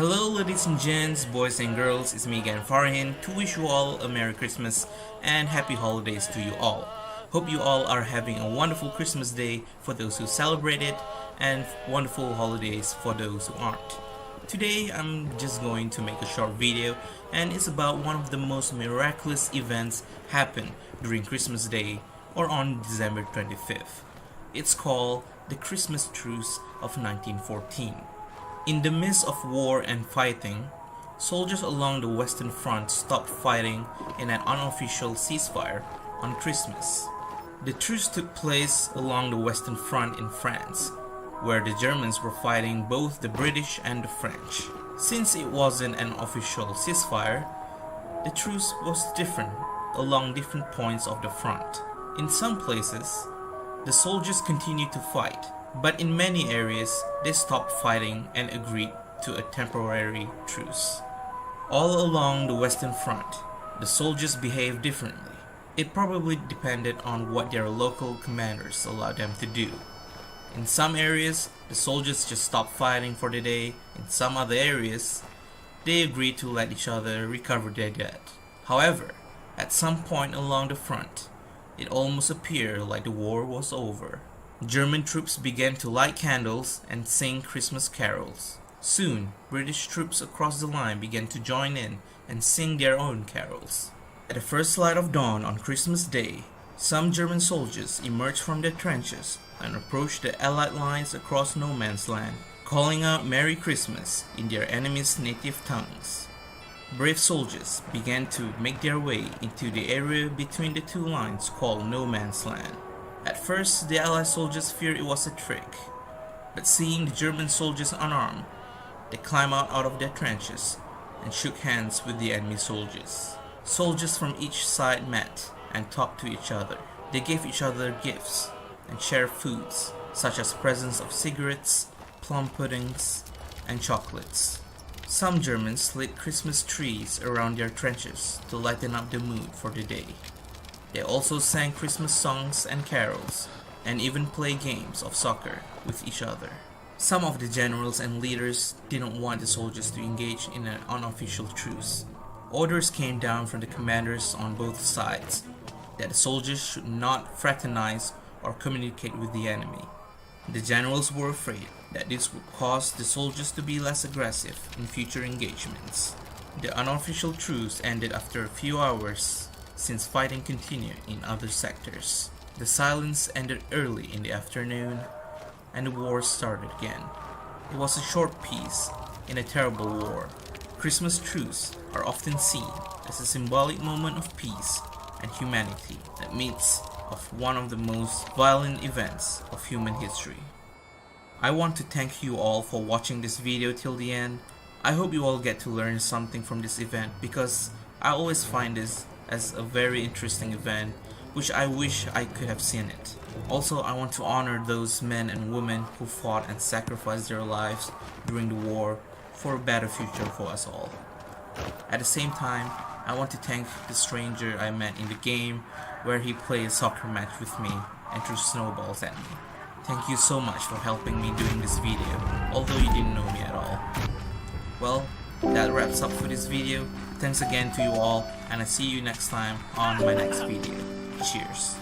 Hello ladies and gents, boys and girls, it's me again Farhin to wish you all a Merry Christmas and Happy Holidays to you all. Hope you all are having a wonderful Christmas day for those who celebrate it and wonderful holidays for those who aren't. Today I'm just going to make a short video and it's about one of the most miraculous events happen during Christmas Day or on December 25th. It's called the Christmas Truce of 1914. In the midst of war and fighting, soldiers along the Western Front stopped fighting in an unofficial ceasefire on Christmas. The truce took place along the Western Front in France, where the Germans were fighting both the British and the French. Since it wasn't an official ceasefire, the truce was different along different points of the front. In some places, the soldiers continued to fight, but in many areas they stopped fighting and agreed to a temporary truce. All along the Western Front, the soldiers behaved differently. It probably depended on what their local commanders allowed them to do. In some areas, the soldiers just stopped fighting for the day. In some other areas, they agreed to let each other recover their dead. However, at some point along the front, it almost appeared like the war was over. German troops began to light candles and sing Christmas carols. Soon, British troops across the line began to join in and sing their own carols. At the first light of dawn on Christmas Day, some German soldiers emerged from their trenches and approached the Allied lines across no man's land, calling out Merry Christmas in their enemies' native tongues. Brave soldiers began to make their way into the area between the two lines called no man's land. At first, the Allied soldiers feared it was a trick, but seeing the German soldiers unarmed, they climbed out of their trenches and shook hands with the enemy soldiers. Soldiers from each side met and talked to each other. They gave each other gifts and shared foods such as presents of cigarettes, plum puddings, and chocolates. Some Germans lit Christmas trees around their trenches to lighten up the mood for the day. They also sang Christmas songs and carols, and even played games of soccer with each other. Some of the generals and leaders didn't want the soldiers to engage in an unofficial truce. Orders came down from the commanders on both sides that the soldiers should not fraternize or communicate with the enemy. The generals were afraid that this would cause the soldiers to be less aggressive in future engagements. The unofficial truce ended after a few hours, since fighting continued in other sectors. The silence ended early in the afternoon, and the war started again. It was a short peace in a terrible war. Christmas truces are often seen as a symbolic moment of peace and humanity that meets of one of the most violent events of human history. I want to thank you all for watching this video till the end. I hope you all get to learn something from this event because I always find this as a very interesting event, which I wish I could have seen it. Also, I want to honor those men and women who fought and sacrificed their lives during the war for a better future for us all. At the same time, I want to thank the stranger I met in the game where he played a soccer match with me and threw snowballs at me. Thank you so much for helping me doing this video, although you didn't know me at all. Well, that wraps up for this video. Thanks again to you all, and I'll see you next time on my next video. Cheers.